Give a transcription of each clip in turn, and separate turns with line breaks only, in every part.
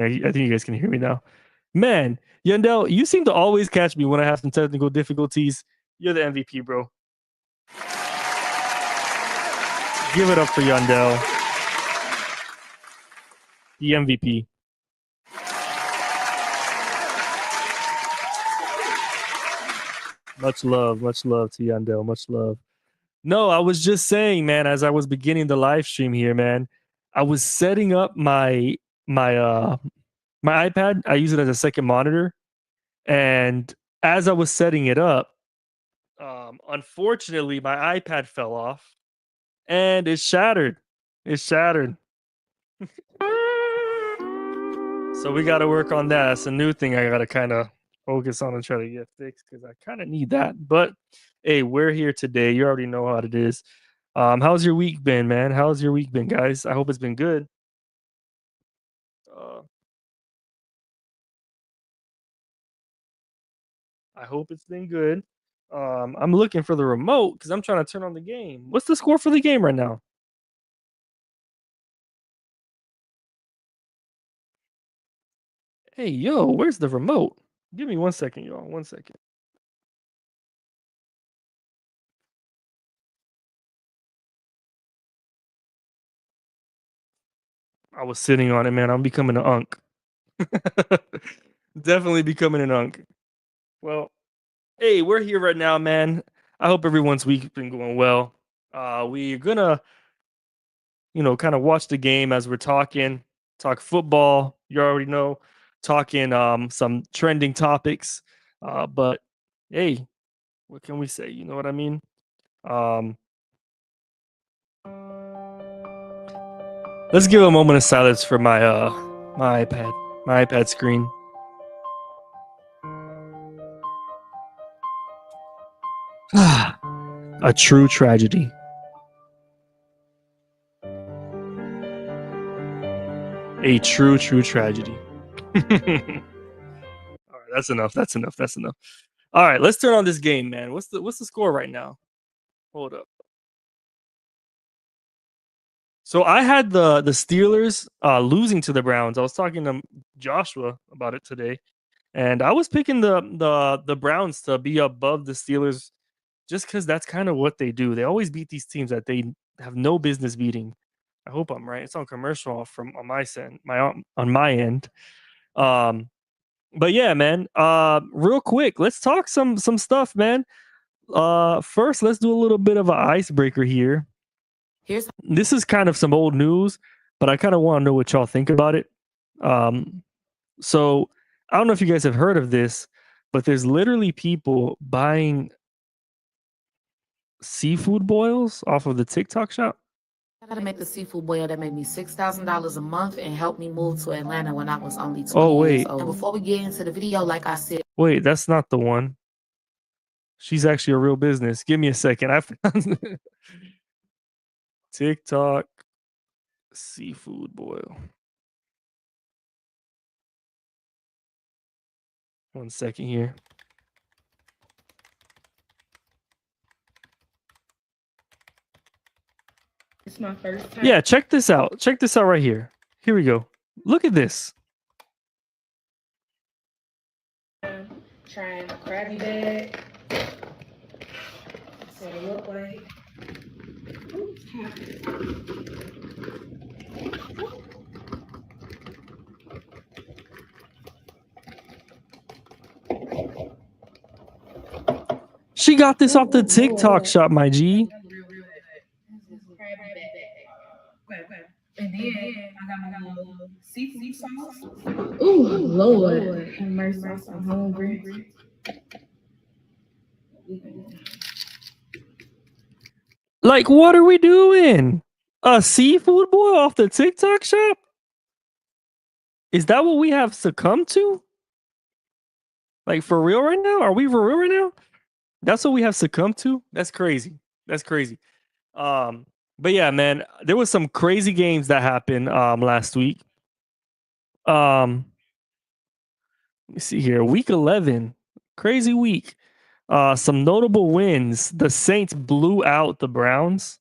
I think you guys can hear me now. Man, Yandel, you seem to always catch me when I have some technical difficulties. You're the MVP, bro. Give it up for Yandel, the MVP. Much love to Yandel, much love. No, I was just saying, man, as I was beginning the live stream here, man, I was setting up my my iPad. I use it as a second monitor, and as I was setting it up, unfortunately, my iPad fell off and it shattered. It shattered. So we got to work on that. It's a new thing I got to kind of focus on and try to get fixed because I kind of need that. But hey, we're here today. You already know how it is. How's your week been, man? How's your week been, guys? I hope it's been good. Uh, I hope it's been good. I'm looking for the remote because I'm trying to turn on the game. What's the score for the game right now? Hey, yo, where's the remote? Give me 1 second, y'all. 1 second. I was sitting on it, man. I'm becoming an unk. Definitely becoming an unk. Well, hey, we're here right now, man. I hope everyone's week been going well. We're gonna, kind of watch the game as we're talk football. You already know, talking some trending topics. But hey, what can we say? You know what I mean? Um, let's give a moment of silence for my iPad screen. A true tragedy. A true tragedy. All right, that's enough. That's enough. That's enough. All right, let's turn on this game, man. What's the score right now? Hold up. So I had the Steelers losing to the Browns. I was talking to Joshua about it today, and I was picking the Browns to be above the Steelers just because that's kind of what they do. They always beat these teams that they have no business beating. I hope I'm right. It's on commercial from on my end. Um, but yeah, man. Real quick, let's talk some stuff, man. First, let's do a little bit of an icebreaker here. This is kind of some old news, but I kind of want to know what y'all think about it. Um, so I don't know if you guys have heard of this, but there's literally people buying seafood boils off of the TikTok shop.
I gotta make a seafood boil that made me $6,000 a month and helped me move to Atlanta when I was only 20
Oh
years
wait,
old. And before we get into the video, like I said,
wait, that's not the one. She's actually a real business. Give me a second. I found TikTok seafood boil. 1 second here.
It's my first time.
Yeah, check this out. Check this out right here. Here we go. Look at this.
Trying Krabby Bag. That's what it look like.
She got this off the TikTok shop, my G.
And then I got my little seafood sauce. Ooh, Lord. Have mercy, I'm hungry.
Like, what are we doing? A seafood boil off the TikTok shop? Is that what we have succumbed to? Like, for real right now? Are we for real right now? That's what we have succumbed to? That's crazy. That's crazy. But yeah, man, there was some crazy games that happened last week. Let me see here. Week 11. Crazy week. Some notable wins. The Saints blew out the Browns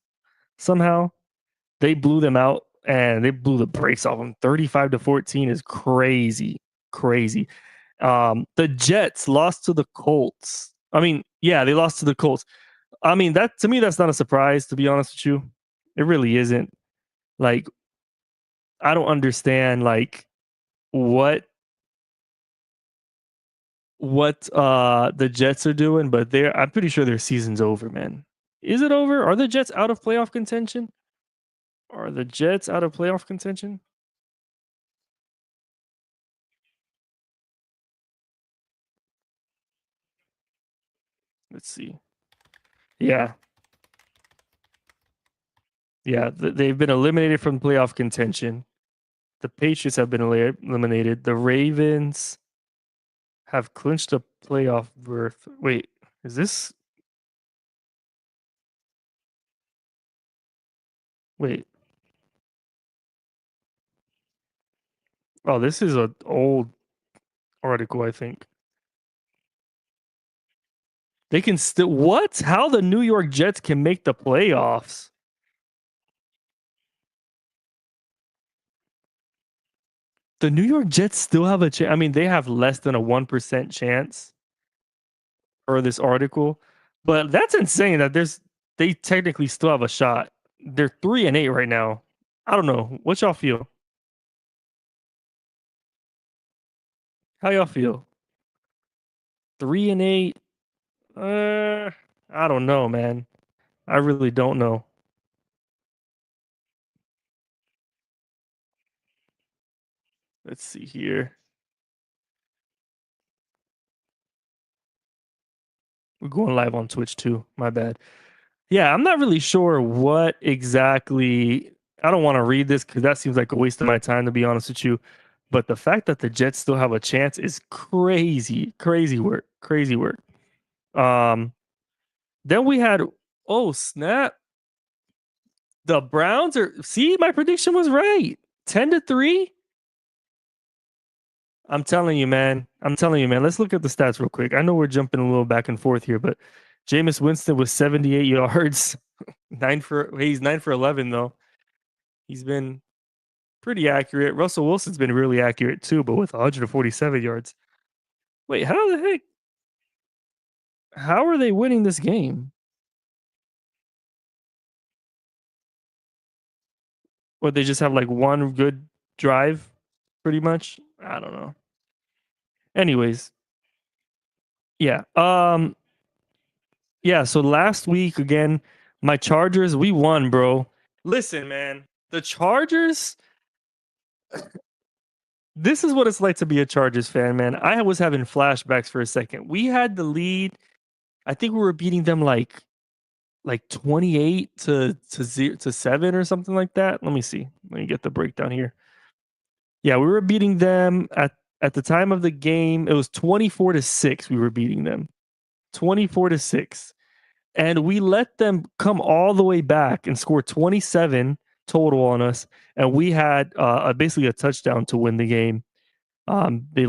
somehow. They blew them out and they blew the brakes off them. 35-14 is crazy, crazy. The Jets lost to the Colts. I mean, yeah, they lost to the Colts. I mean, that to me, that's not a surprise, to be honest with you. It really isn't. Like, I don't understand like what the Jets are doing, but I'm pretty sure their season's over, man. Is it over? Are the Jets out of playoff contention? Are the Jets out of playoff contention? Let's see. Yeah. Yeah, they've been eliminated from playoff contention. The Patriots have been eliminated. The Ravens have clinched a playoff berth. Wait, is this? Wait. Oh, this is an old article, I think. They can still what? How the New York Jets can make the playoffs? The New York Jets still have a chance. I mean, they have less than a 1% chance per this article, but that's insane that they technically still have a shot. They're 3-8 right now. I don't know. What y'all feel? How y'all feel? 3-8? I don't know, man. I really don't know. Let's see here. We're going live on Twitch too. My bad. Yeah, I'm not really sure what exactly. I don't want to read this because that seems like a waste of my time, to be honest with you. But the fact that the Jets still have a chance is crazy, crazy work, crazy work. Um, then we had, oh snap, the Browns are. See, my prediction was right. 10-3. I'm telling you, man. I'm telling you, man. Let's look at the stats real quick. I know we're jumping a little back and forth here, but Jameis Winston was 78 yards, he's 9 for 11 though. He's been pretty accurate. Russell Wilson's been really accurate too, but with 147 yards. Wait, how the heck? How are they winning this game? Or they just have like one good drive, pretty much? I don't know. Anyways, yeah. Yeah, so last week again, my Chargers, we won, bro. Listen, man, the Chargers, this is what it's like to be a Chargers fan, man. I was having flashbacks for a second. We had the lead. I think we were beating them like 28 to 7 or something like that. Let me see. Let me get the breakdown here. Yeah, we were beating them at the time of the game. It was 24-6. We were beating them. 24-6. And we let them come all the way back and score 27 total on us. And we had basically a touchdown to win the game. They,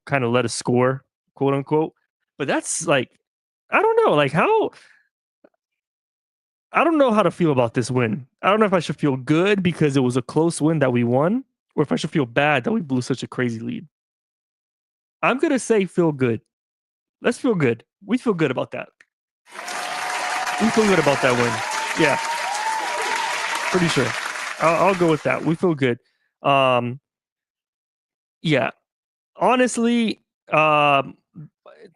kind of let us score, quote unquote. But that's like, I don't know, like how. I don't know how to feel about this win. I don't know if I should feel good because it was a close win that we won, or if I should feel bad that we blew such a crazy lead. I'm gonna say feel good. Let's feel good. We feel good about that. We feel good about that win. Yeah, pretty sure. I'll go with that. We feel good. Yeah. Honestly,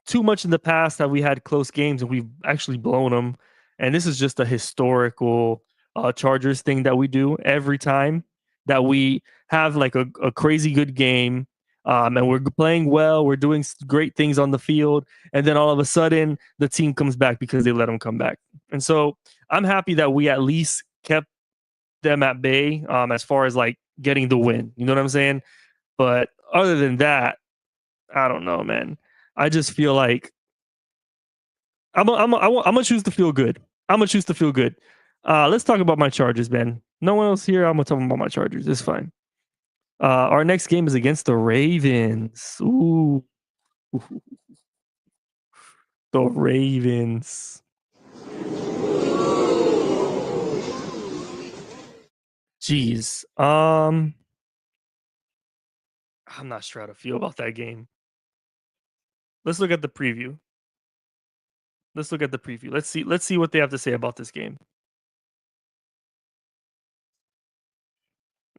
too much in the past that we had close games and we've actually blown them. And this is just a historical Chargers thing that we do every time that we have like a crazy good game. And we're playing well, we're doing great things on the field, and then all of a sudden the team comes back because they let them come back. And so I'm happy that we at least kept them at bay as far as like getting the win. You know what I'm saying? But other than that, I don't know, man. I just feel like I'm gonna choose to feel good. I'm gonna choose to feel good. Let's talk about my Chargers, man. No one else here. I'm gonna talk about my Chargers. It's fine. Our next game is against the Ravens. Ooh, the Ravens. Jeez. I'm not sure how to feel about that game. Let's look at the preview. Let's see what they have to say about this game.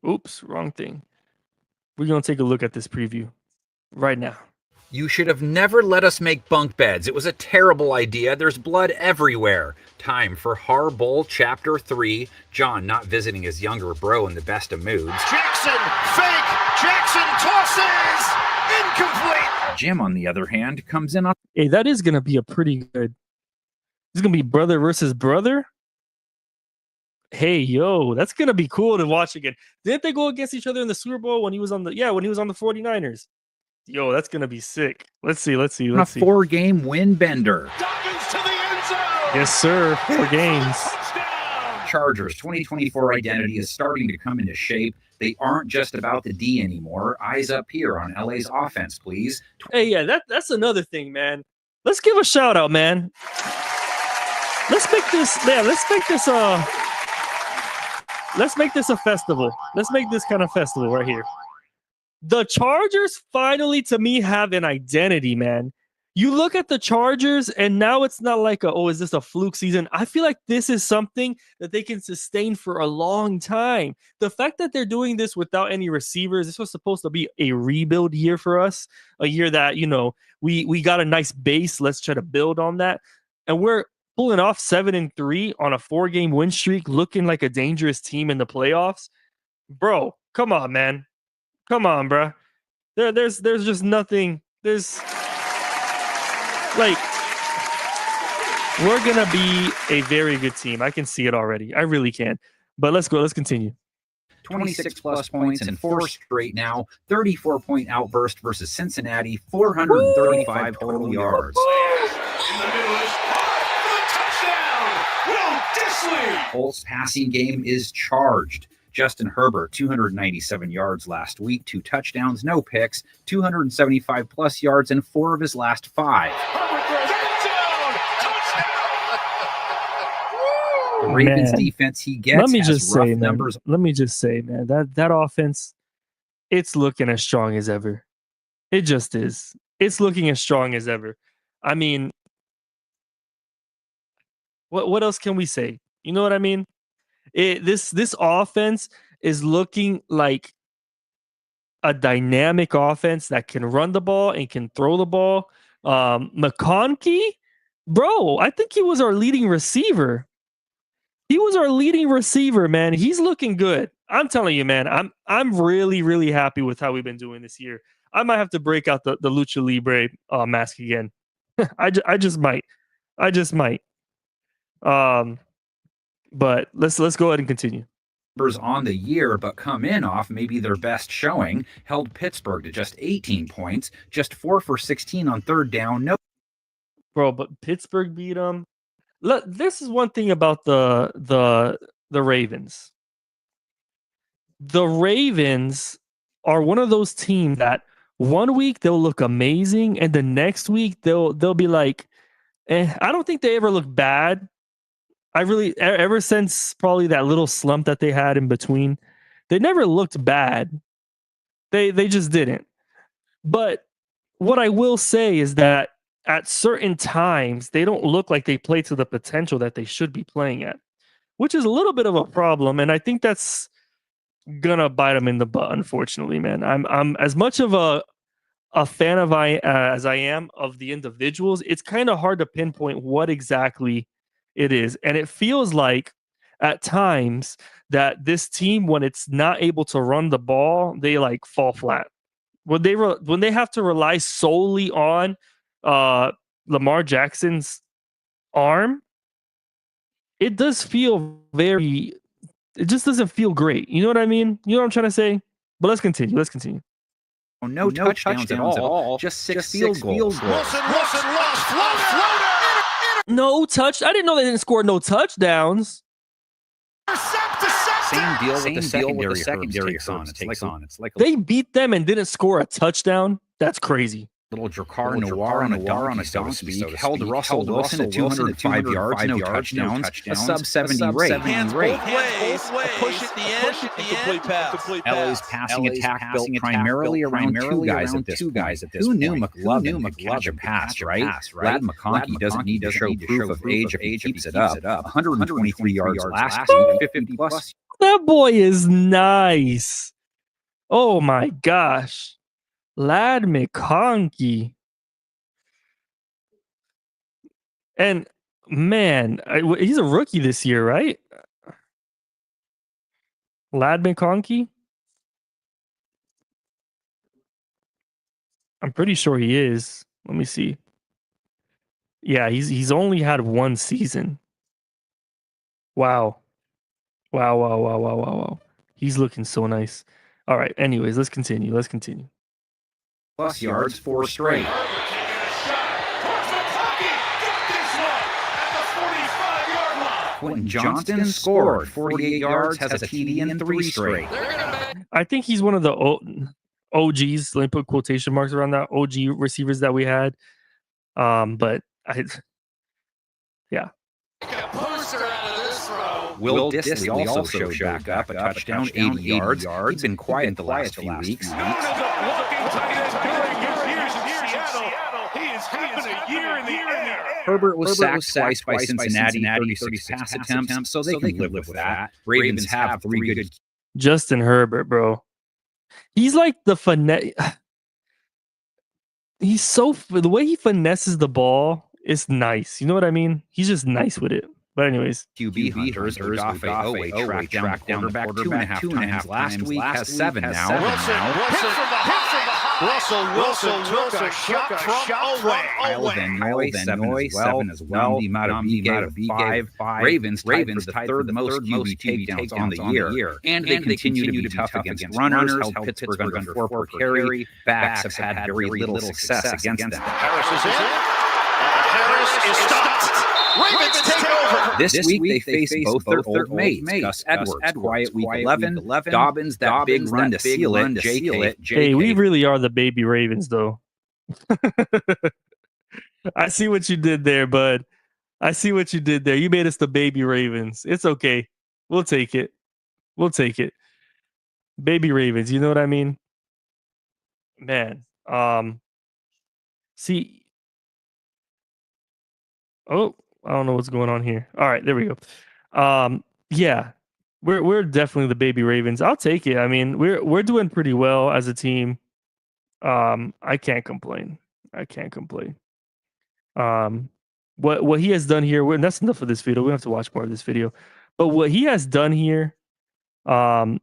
Oops, wrong thing. We're going to take a look at this preview right now.
You should have never let us make bunk beds. It was a terrible idea. There's blood everywhere. Time for Harbowl Chapter 3. John not visiting his younger bro in the best of moods.
Jackson, fake! Jackson tosses! Incomplete!
Jim, on the other hand, comes in on...
Hey, that is going to be a pretty good... It's going to be brother versus brother? Hey, yo, that's going to be cool to watch again. Didn't they go against each other in the Super Bowl when he was on the 49ers? Yo, that's going to be sick. Let's see.
A 4-game win bender.
Dobbins to the end zone!
Yes, sir. 4 games.
Chargers 2024 identity is starting to come into shape. They aren't just about the D anymore. Eyes up here on LA's offense, please.
Hey, yeah, that's another thing, man. Let's give a shout out, man. Let's make this a festival. Let's make this kind of festival right here. The Chargers finally, to me, have an identity, man. You look at the Chargers, and now it's not like, is this a fluke season? I feel like this is something that they can sustain for a long time. The fact that they're doing this without any receivers, this was supposed to be a rebuild year for us, a year that, we got a nice base. Let's try to build on that. And we're pulling off 7-3 on a 4-game win streak, looking like a dangerous team in the playoffs. Bro, come on, man. Come on, bro. There's just nothing. There's like, we're gonna be a very good team. I can see it already. I really can. But let's go. Let's continue.
26 plus points and 4 straight now. 34-point outburst versus Cincinnati. 435 total yards.
In the middle is touchdown! Will Dissly!
Colts passing game is charged. Justin Herbert, 297 yards last week, 2 touchdowns, no picks, 275 plus yards in 4 of his last 5. The Ravens defense he gets
Let me
has
just
rough
say,
numbers.
Let me just say, man, that offense, it's looking as strong as ever. It just is. It's looking as strong as ever. I mean, what else can we say? You know what I mean? This offense is looking like a dynamic offense that can run the ball and can throw the ball. McConkey, bro, I think he was our leading receiver. Man. He's looking good. I'm telling you, man. I'm really, really happy with how we've been doing this year. I might have to break out the Lucha Libre mask again. I just might. But let's go ahead and continue.
Numbers on the year, but come in off maybe their best showing. Held Pittsburgh to just 18 points, just 4 for 16 on 3rd down. No,
bro, but Pittsburgh beat them. This is one thing about the Ravens. The Ravens are one of those teams that one week they'll look amazing, and the next week they'll be like, I don't think they ever look bad. Ever since probably that little slump that they had in between, they never looked bad. They just didn't. But what I will say is that at certain times, they don't look like they play to the potential that they should be playing at, which is a little bit of a problem. And I think that's gonna bite them in the butt, unfortunately, man. I'm as much of a fan of as I am of the individuals. It's kind of hard to pinpoint what exactly it is. And it feels like at times that this team, when it's not able to run the ball, they like fall flat. When they have to rely solely on Lamar Jackson's arm, it does feel it just doesn't feel great. You know what I mean? You know what I'm trying to say? But let's continue.
No touchdowns at all. Just 6 field goals.
Wilson lost. Floater.
No touch. I didn't know they didn't score no touchdowns.
Same deal with the secondary takes on. It's like
they beat them and didn't score a touchdown. That's crazy.
Little Drakkar Noir on a donkey, so to speak, held Russell Wilson at 205 yards, no touchdowns, a sub-70 rate.
Hands both ways, a push at the end, and complete pass.
LA's passing attack built primarily around two guys at this point. Who knew McLovin could catch a pass, right? Ladd McConkey doesn't need to show proof of age if he keeps it up. 123 yards last week, 50 plus.
That boy is nice. Oh my gosh. Ladd McConkey. And man, he's a rookie this year, right? Ladd McConkey? I'm pretty sure he is. Let me see. Yeah, he's only had one season. Wow. Wow. He's looking so nice. All right, anyways, let's continue.
Plus yards, 4 straight. Quentin Johnston scored 48 yards, has a TD in 3 straight.
I think he's one of the OGs. Let me put quotation marks around that. OG receivers that we had. Yeah.
Will Dissly also showed back up, a touchdown, 80 yards. He's been quiet the last few weeks. Herbert was sacked twice by Cincinnati, 36 pass attempts, so they can live with that. Ravens have 3 good.
Justin Herbert, bro. He's like the finesse. He's the way he finesses the ball is nice. You know what I mean? He's just nice with it. But anyways,
QB hunters, Odafe tracked down the quarterback 2.5 times last week, has 7 now.
Russell Wilson took a shot away.
Kyle Van Noy, 7 as well. Matabike, 5. Ravens tied for the third most QB takedowns on the year. And they continue to be tough against runners, held Pittsburgh under 4 per carry. Backs have had very little success against them.
Harris is in. Harris is stopped. Ravens take over.
This week they face both their old mates. Gus Edwards, quiet week 11. Dobbins, that big run to seal it. JK.
Hey, we really are the baby Ravens, though. I see what you did there, bud. I see what you did there. You made us the baby Ravens. It's okay. We'll take it. Baby Ravens. You know what I mean? Man. See. Oh. I don't know what's going on here. All right, there we go. Yeah, we're definitely the baby Ravens. I'll take it. I mean, we're doing pretty well as a team. I can't complain. What he has done here, and that's enough of this video. We don't have to watch more of this video. But what he has done here, Hardball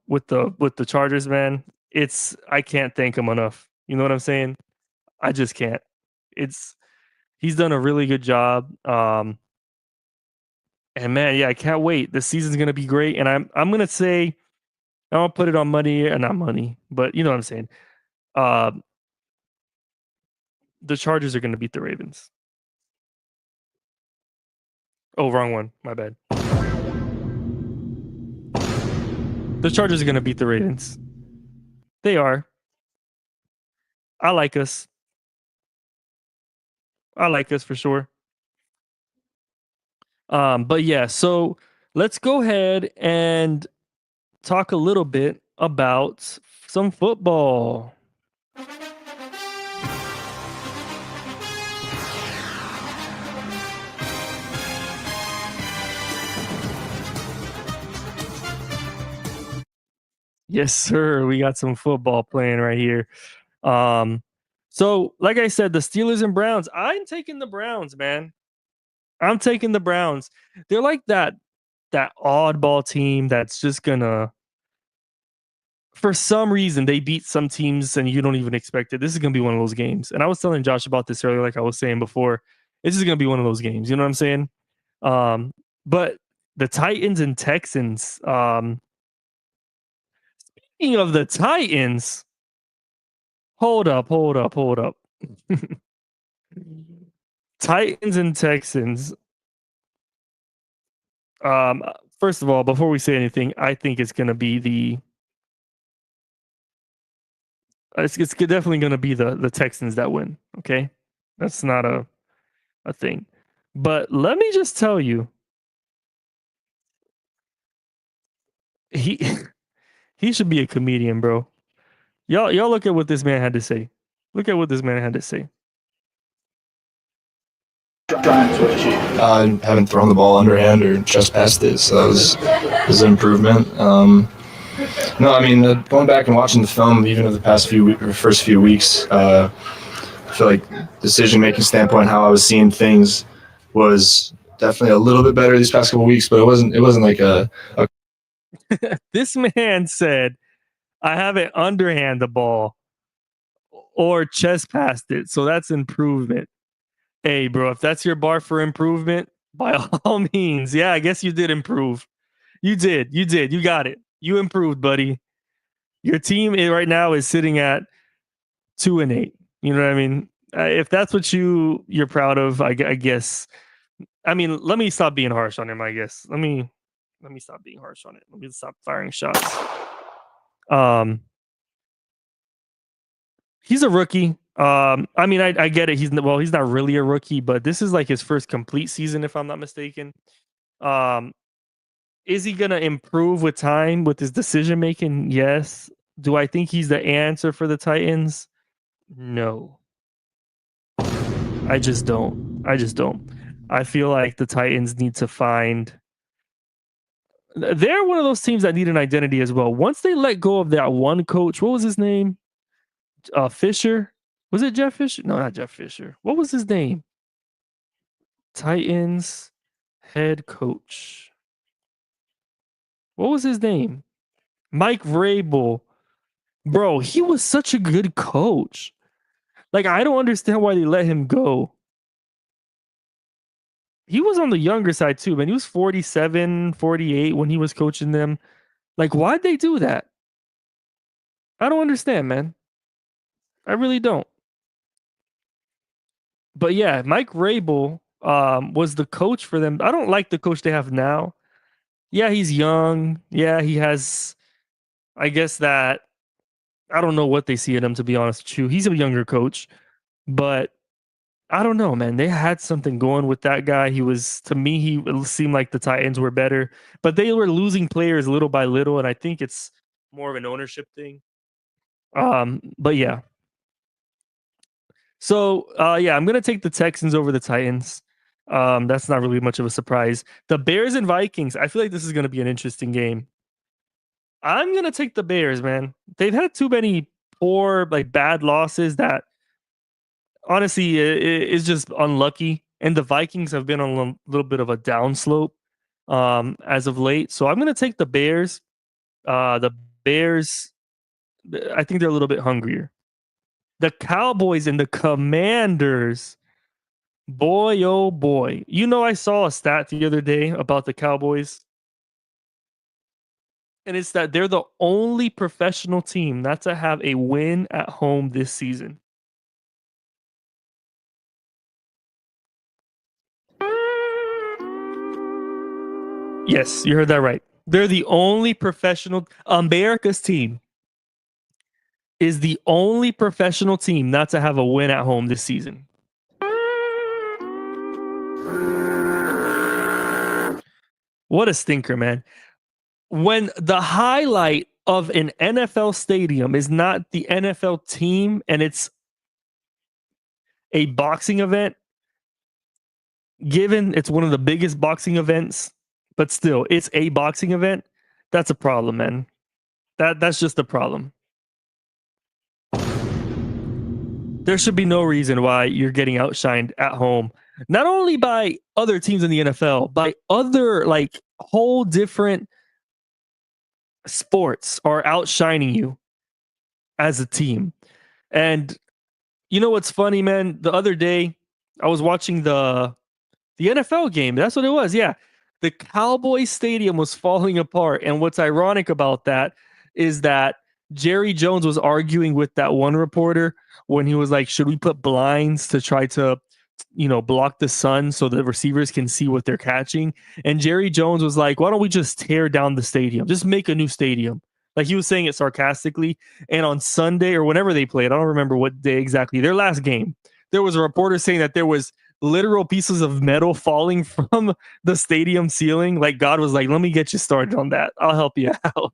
with the Chargers, man, I can't thank him enough. You know what I'm saying? I just can't. He's done a really good job. And man, yeah, I can't wait. This season's gonna be great. And I'm gonna say, I don't put it on money and not money, but you know what I'm saying. The Chargers are gonna beat the Ravens. Oh, wrong one. My bad. The Chargers are gonna beat the Ravens. They are. I like us for sure. But yeah, so let's go ahead and talk a little bit about some football. Yes, sir. We got some football playing right here. So, like I said, the Steelers and Browns. I'm taking the Browns, man. I'm taking the Browns. They're like that oddball team that's just gonna, for some reason, they beat some teams and you don't even expect it. This is gonna be one of those games. And I was telling Josh about this earlier, like I was saying before. This is gonna be one of those games. You know what I'm saying? But the Titans and Texans. Speaking of the Titans. Hold up. Titans and Texans. First of all, before we say anything, I think it's going to be It's definitely going to be the Texans that win. Okay, that's not a thing. But let me just tell you, he he should be a comedian, bro. Y'all look at what this man had to say. Look at what this man had to say.
I haven't thrown the ball underhand or just past it, so that was an improvement. No, I mean, going back and watching the film, even of the first few weeks, I feel like decision-making standpoint, how I was seeing things was definitely a little bit better these past couple weeks, but it wasn't like a
This man said, I haven't underhand the ball or chest passed it, so that's improvement. Hey, bro, if that's your bar for improvement, by all means, yeah, I guess you did improve. You did. You got it. You improved, buddy. Your team right now is sitting at 2-8. You know what I mean? If that's what you're proud of, I guess. I mean, let me stop being harsh on him. I guess. Let me stop being harsh on it. Let me stop firing shots. He's a rookie. I mean, I get it. He's not really a rookie, but this is like his first complete season, if I'm not mistaken. Is he gonna improve with time with his decision making? Yes. Do I think he's the answer for the Titans? No. I just don't. I feel like the Titans need to find. They're one of those teams that need an identity as well. Once they let go of that one coach, what was his name? Fisher. Was it Jeff Fisher? No, not Jeff Fisher. What was his name? Titans head coach. What was his name? Mike Vrabel. Bro, he was such a good coach. Like, I don't understand why they let him go. He was on the younger side too, man. He was 47, 48 when he was coaching them. Like, why'd they do that? I don't understand, man. I really don't. But yeah, Mike Vrabel was the coach for them. I don't like the coach they have now. Yeah, he's young. Yeah, he has, I guess that, I don't know what they see in him, to be honest with you. He's a younger coach, but I don't know, man. They had something going with that guy. To me, it seemed like the Titans were better, but they were losing players little by little, and I think it's more of an ownership thing. But yeah. So, yeah, I'm going to take the Texans over the Titans. That's not really much of a surprise. The Bears and Vikings, I feel like this is going to be an interesting game. I'm going to take the Bears, man. They've had too many poor, bad losses that honestly is just unlucky. And the Vikings have been on a little bit of a downslope as of late. So I'm going to take the Bears. The Bears, I think they're a little bit hungrier. The Cowboys and the Commanders. Boy, oh boy. You know, I saw a stat the other day about the Cowboys. And it's that they're the only professional team not to have a win at home this season. Yes, you heard that right. They're the only professional. America's team is the only professional team not to have a win at home this season. What a stinker, man. When the highlight of an NFL stadium is not the NFL team and it's a boxing event, given it's one of the biggest boxing events, but still, it's a boxing event, that's a problem, man. That's just a problem. There should be no reason why you're getting outshined at home, not only by other teams in the NFL, by other whole different sports are outshining you as a team. And you know what's funny, man? The other day I was watching the NFL game. That's what it was. Yeah. The Cowboys stadium was falling apart. And what's ironic about that is that Jerry Jones was arguing with that one reporter when he was like, should we put blinds to try to, block the sun so the receivers can see what they're catching? And Jerry Jones was like, why don't we just tear down the stadium? Just make a new stadium. Like he was saying it sarcastically. And on Sunday or whenever they played, I don't remember what day exactly, their last game, there was a reporter saying that there was literal pieces of metal falling from the stadium ceiling. Like God was like, let me get you started on that. I'll help you out.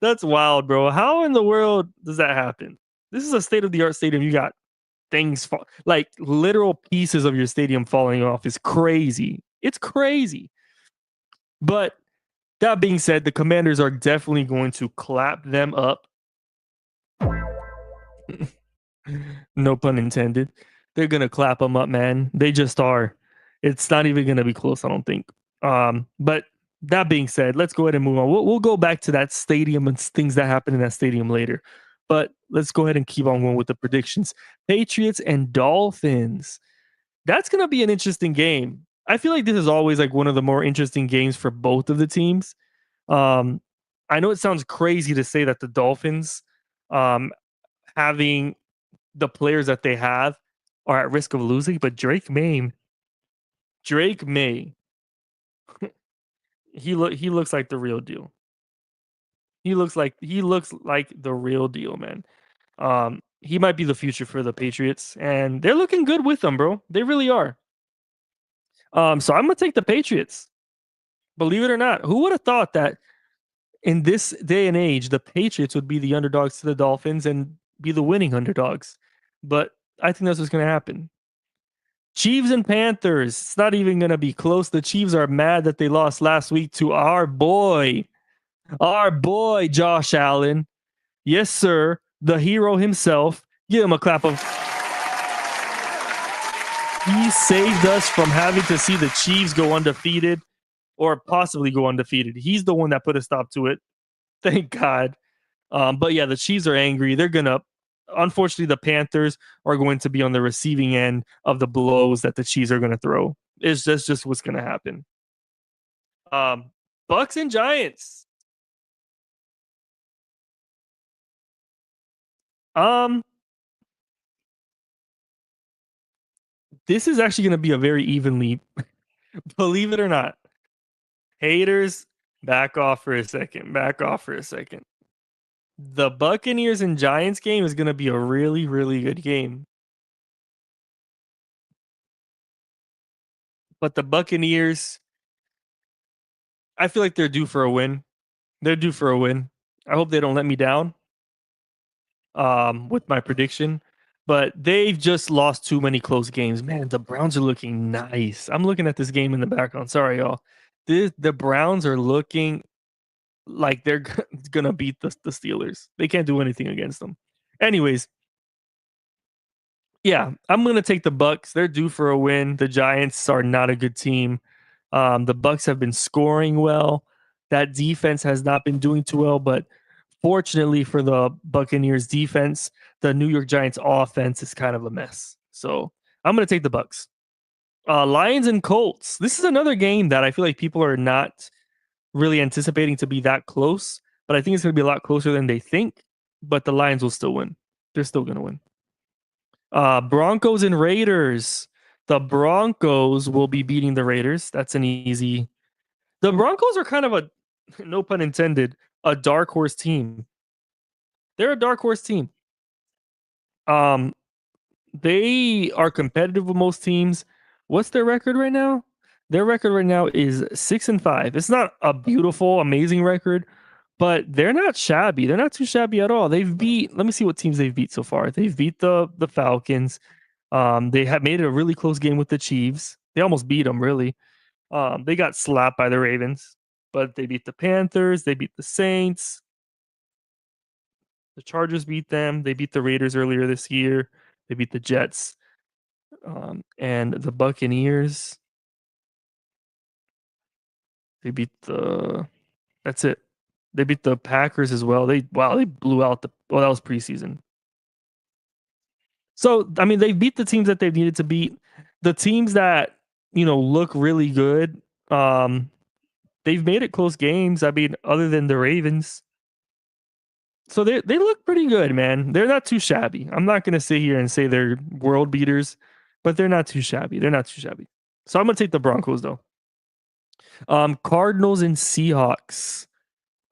That's wild, bro. How in the world does that happen? This is a state-of-the-art stadium. You got things like literal pieces of your stadium falling off is crazy. It's crazy. But that being said, the Commanders are definitely going to clap them up. No pun intended. They're going to clap them up, man. They just are. It's not even going to be close, I don't think. But that being said, let's go ahead and move on. We'll go back to that stadium and things that happen in that stadium later. But let's go ahead and keep on going with the predictions. Patriots and Dolphins. That's going to be an interesting game. I feel like this is always like one of the more interesting games for both of the teams. I know it sounds crazy to say that the Dolphins, having the players that they have, are at risk of losing, but Drake May, he looks like the real deal. He looks like the real deal, man. He might be the future for the Patriots, and they're looking good with them, bro. They really are. So I'm gonna take the Patriots. Believe it or not, who would have thought that in this day and age, the Patriots would be the underdogs to the Dolphins and be the winning underdogs? But I think that's what's gonna happen. Chiefs and Panthers. It's not even gonna be close. The Chiefs are mad that they lost last week to our boy Josh Allen. Yes, sir. The hero himself. Give him a clap of. He saved us from having to see the Chiefs go undefeated or possibly go undefeated. He's the one that put a stop to it. Thank God. But yeah, the Chiefs are angry. They're going to, unfortunately, the Panthers are going to be on the receiving end of the blows that the Chiefs are going to throw. It's just what's going to happen. Bucks and Giants. This is actually going to be a very evenly, believe it or not. Haters, back off for a second. The Buccaneers and Giants game is going to be a really, really good game. But the Buccaneers, I feel like they're due for a win. I hope they don't let me down with my prediction. But they've just lost too many close games. Man, the Browns are looking nice. I'm looking at this game in the background. Sorry, y'all. The Browns are looking like they're going to beat the Steelers. They can't do anything against them. Anyways, yeah, I'm going to take the Bucks. They're due for a win. The Giants are not a good team. The Bucks have been scoring well. That defense has not been doing too well, but fortunately for the Buccaneers defense, the New York Giants offense is kind of a mess. So I'm going to take the Bucks. Lions and Colts. This is another game that I feel like people are not really anticipating to be that close, but I think it's going to be a lot closer than they think. But the Lions will still win. They're still going to win. Broncos and Raiders. The Broncos will be beating the Raiders. That's an easy. The Broncos are kind of a, no pun intended, a dark horse team. They're a dark horse team. They are competitive with most teams. What's their record right now? Their record right now is 6-5. It's not a beautiful, amazing record, but they're not shabby. They're not too shabby at all. Let me see what teams they've beat so far. They've beat the Falcons. They have made it a really close game with the Chiefs. They almost beat them, really. They got slapped by the Ravens, but they beat the Panthers. They beat the Saints. The Chargers beat them. They beat the Raiders earlier this year. They beat the Jets. And the Buccaneers. They beat that's it. They beat the Packers as well. They blew out that was preseason. So, I mean, they beat the teams that they've needed to beat. The teams that, look really good, they've made it close games. I mean, other than the Ravens. So they look pretty good, man. They're not too shabby. I'm not going to sit here and say they're world beaters, but they're not too shabby. So I'm going to take the Broncos, though. Cardinals and Seahawks.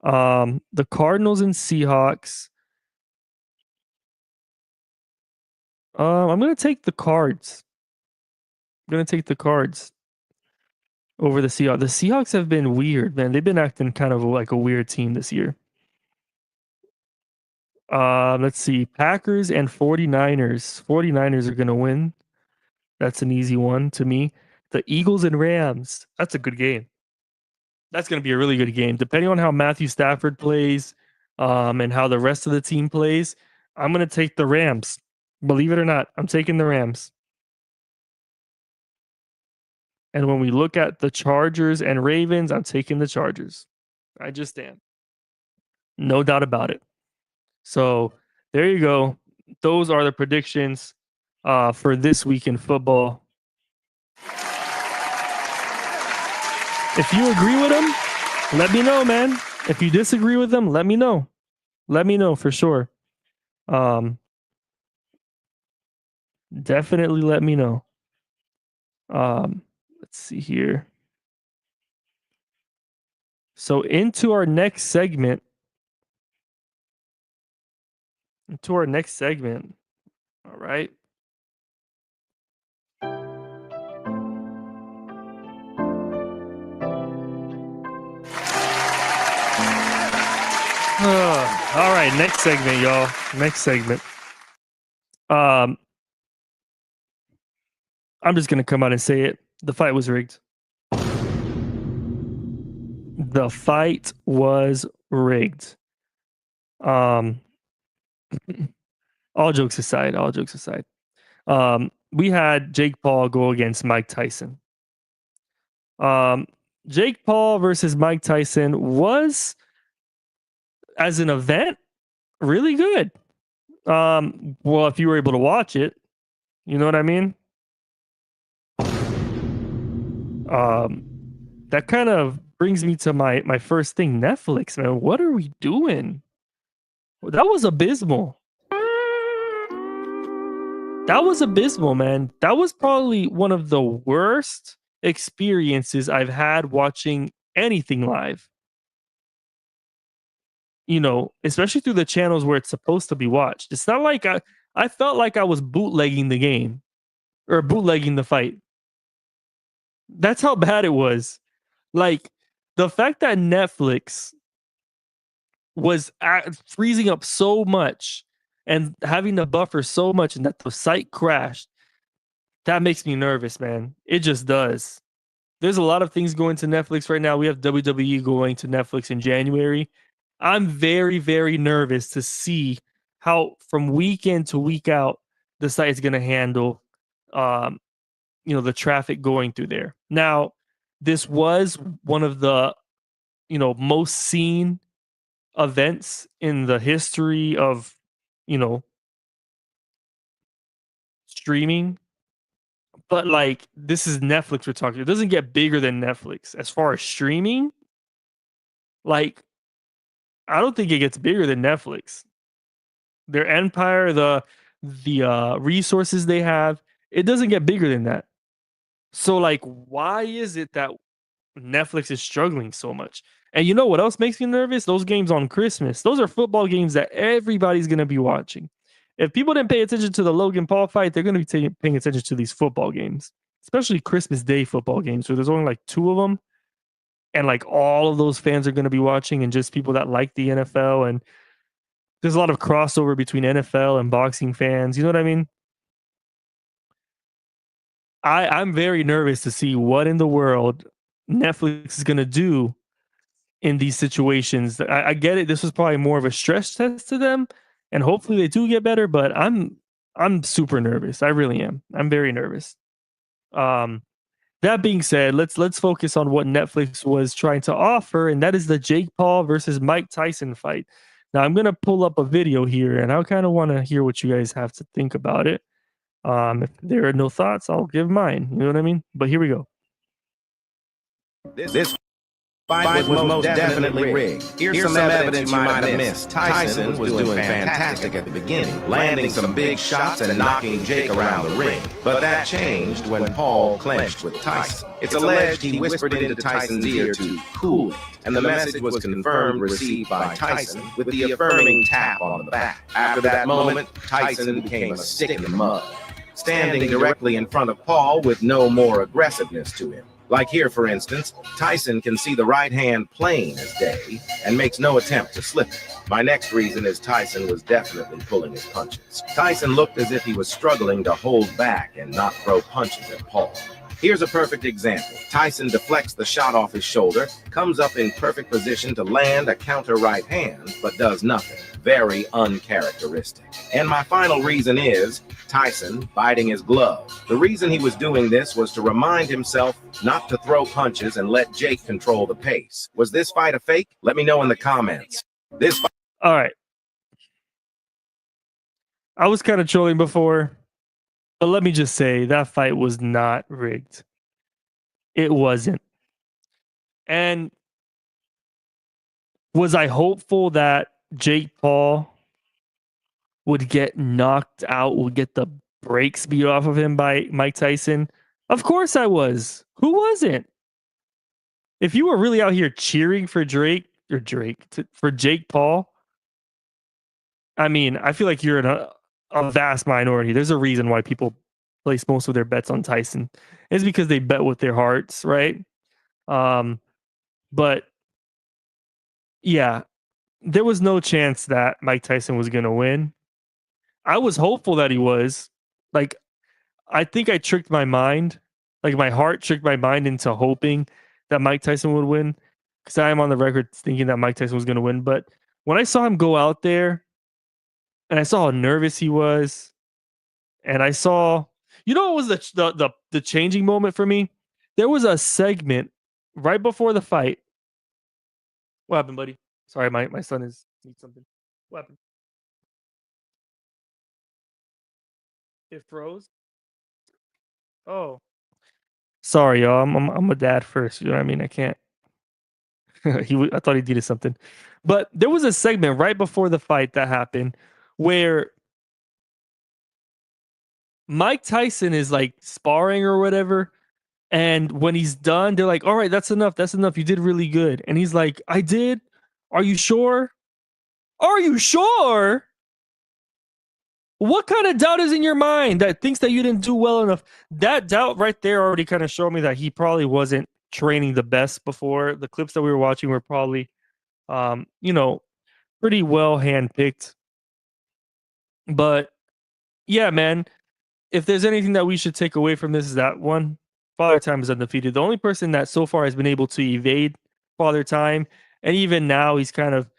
The Cardinals and Seahawks. I'm gonna take the Cards. I'm gonna take the Cards over the Seahawks. The Seahawks have been weird, man. They've been acting kind of like a weird team this year. Let's see. Packers and 49ers. 49ers are gonna win. That's an easy one to me. The Eagles and Rams. That's a good game. That's gonna be a really good game. Depending on how Matthew Stafford plays, and how the rest of the team plays, I'm gonna take the Rams. Believe it or not, I'm taking the Rams. And when we look at the Chargers and Ravens, I'm taking the Chargers. I just am. No doubt about it. So there you go. Those are the predictions for this week in football. If you agree with them, let me know, man. If you disagree with them, let me know. Let me know for sure. Definitely let me know. Let's see here. So into our next segment. All right. All right, next segment, y'all. Next segment. I'm just gonna come out and say it. The fight was rigged. The fight was rigged. All jokes aside. We had Jake Paul go against Mike Tyson. Jake Paul versus Mike Tyson was, as an event, really good. Well, if you were able to watch it, you know what I mean? That kind of brings me to my first thing. Netflix, man, what are we doing? That was abysmal. That was abysmal, man. That was probably one of the worst experiences I've had watching anything live. You know, especially through the channels where it's supposed to be watched. It's not like I felt like I was bootlegging the game or bootlegging the fight. That's how bad it was. Like, the fact that Netflix was freezing up so much and having to buffer so much and that the site crashed, that makes me nervous, man. It just does. There's a lot of things going to Netflix right now. We have WWE going to Netflix in January. I'm very, very nervous to see how from week in to week out the site is going to handle the traffic going through there. Now, this was one of the most seen events in the history of streaming, but like, this is Netflix we're talking. It doesn't get bigger than Netflix as far as streaming. Like, I don't think it gets bigger than Netflix. Their empire, the resources they have, it doesn't get bigger than that. So like, why is it that Netflix is struggling so much? And you know what else makes me nervous? Those games on Christmas. Those are football games that everybody's going to be watching. If people didn't pay attention to the Logan Paul fight, they're going to be paying attention to these football games, especially Christmas Day football games where there's only like 2 of them. And like, all of those fans are going to be watching, and just people that like the NFL. And there's a lot of crossover between NFL and boxing fans. You know what I mean? I'm very nervous to see what in the world Netflix is going to do in these situations. I get it. This was probably more of a stress test to them, and hopefully they do get better, but I'm super nervous. I really am. I'm very nervous. That being said, let's focus on what Netflix was trying to offer, and that is the Jake Paul versus Mike Tyson fight. Now, I'm going to pull up a video here, and I kind of want to hear what you guys have to think about it. If there are no thoughts, I'll give mine. You know what I mean? But here we go.
This
Fight was most definitely rigged. Here's some evidence you might have missed. Tyson was doing fantastic at the beginning, landing some big shots and knocking Jake around the ring. But that changed when Paul clinched with Tyson. It's alleged he whispered into Tyson's ear to cool it, and the message was confirmed received by Tyson with the affirming tap on the back. After that moment, Tyson became a stick in the mud, standing directly in front of Paul with no more aggressiveness to him. Like here, for instance, Tyson can see the right hand plain as day and makes no attempt to slip it. My next reason is Tyson was definitely pulling his punches. Tyson looked as if he was struggling to hold back and not throw punches at Paul. Here's a perfect example. Tyson deflects the shot off his shoulder, comes up in perfect position to land a counter right hand, but does nothing. Very uncharacteristic. And my final reason is Tyson biting his glove. The reason he was doing this was to remind himself not to throw punches and let Jake control the pace. Was this fight a fake? Let me know in the comments.
All right. I was kind of trolling before, but let me just say that fight was not rigged. It wasn't. And was I hopeful that Jake Paul would get knocked out, would get the brakes beat off of him by Mike Tyson? Of course I was. Who wasn't? If you were really out here cheering for for Jake Paul, I mean, I feel like you're in a vast minority. There's a reason why people place most of their bets on Tyson. It's because they bet with their hearts, right? But yeah, there was no chance that Mike Tyson was going to win. I was hopeful that he was. Like, I think I tricked my mind. Like, my heart tricked my mind into hoping that Mike Tyson would win, because I am on the record thinking that Mike Tyson was going to win. But when I saw him go out there and I saw how nervous he was, and I saw, you know what was the changing moment for me? There was a segment right before the fight. What happened, buddy? Sorry, my son needs something. What happened? It froze. Oh, sorry, y'all. I'm a dad first. You know what I mean? I can't. I thought he did something, but there was a segment right before the fight that happened where Mike Tyson is like sparring or whatever, and when he's done, they're like, "All right, that's enough. That's enough. You did really good." And he's like, "I did. Are you sure? Are you sure?" What kind of doubt is in your mind that thinks that you didn't do well enough? That doubt right there already kind of showed me that he probably wasn't training the best before. The clips that we were watching were probably, pretty well handpicked. But yeah, man, if there's anything that we should take away from this is that one, Father Time is undefeated. The only person that so far has been able to evade Father Time, and even now he's kind of,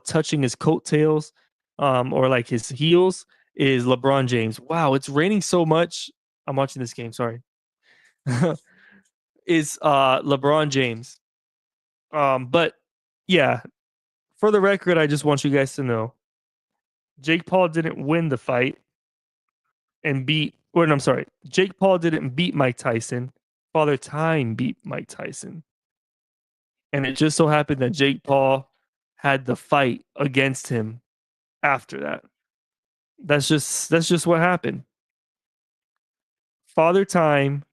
touching his coattails, or like his heels, is LeBron James. Wow, it's raining so much. I'm watching this game, sorry. Is LeBron James. But yeah, for the record, I just want you guys to know Jake Paul didn't win the fight Jake Paul didn't beat Mike Tyson. Father Time beat Mike Tyson. And it just so happened that Jake Paul had the fight against him after that. That's just what happened. Father Time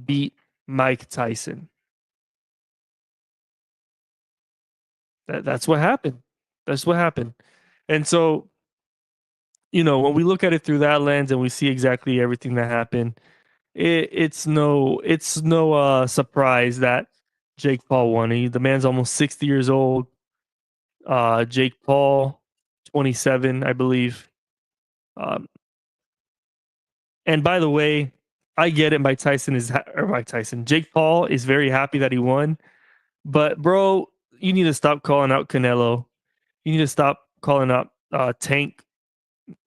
beat Mike Tyson. That's what happened. That's what happened. And so, when we look at it through that lens and we see exactly everything that happened, it's no surprise that Jake Paul won. The man's almost 60 years old. Jake Paul, 27, I believe. And by the way, I get it. Jake Paul is very happy that he won, but bro, you need to stop calling out Canelo. You need to stop calling out Tank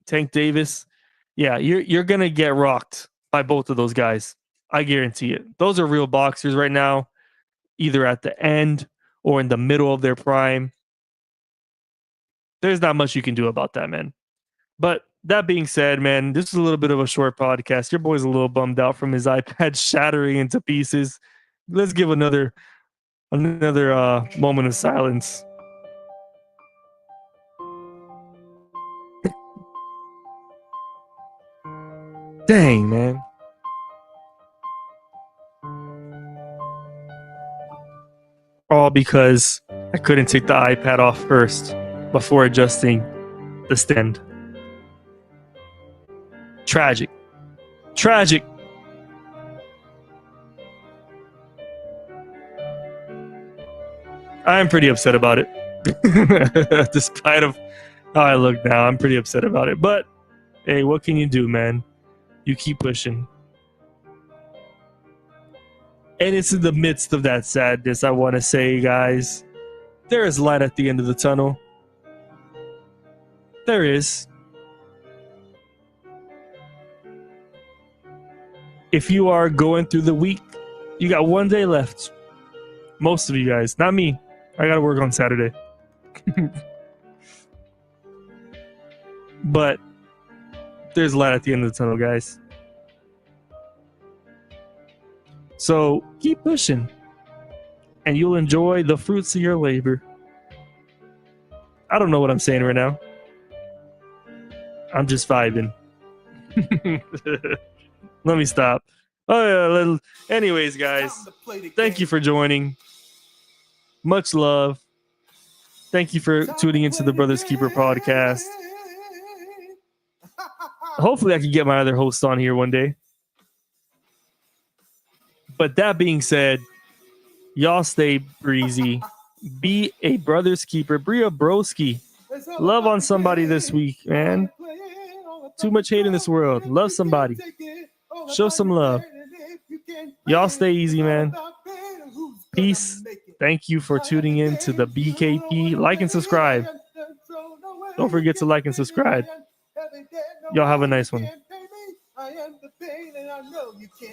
Davis. Yeah, you're gonna get rocked by both of those guys. I guarantee it. Those are real boxers right now, either at the end or in the middle of their prime. There's not much you can do about that, man. But that being said, man, this is a little bit of a short podcast. Your boy's a little bummed out from his iPad shattering into pieces. Let's give another Another moment of silence. Dang, man. All because I couldn't take the iPad off first before adjusting the stand. Tragic. Tragic. I'm pretty upset about it. Despite of how I look now, I'm pretty upset about it. But hey, what can you do, man? You keep pushing. And it's in the midst of that sadness, I want to say, guys, there is light at the end of the tunnel. There is. If you are going through the week, you got one day left. Most of you guys, not me. I got to work on Saturday. But there's light at the end of the tunnel, guys. So keep pushing, and you'll enjoy the fruits of your labor. I don't know what I'm saying right now. I'm just vibing. Let me stop. Oh yeah. Anyways, guys, thank you for joining. Much love. Thank you for tuning into the Brothers Keeper podcast. Hopefully I can get my other host on here one day. But that being said, y'all stay breezy. Be a Brothers Keeper. Be a broski. Love on somebody this week, man. Too much hate in this world. Love somebody. Show some love. Y'all stay easy, man. Peace. Thank you for tuning in to the BKP. Like and subscribe. Don't forget to like and subscribe. Y'all have a nice one.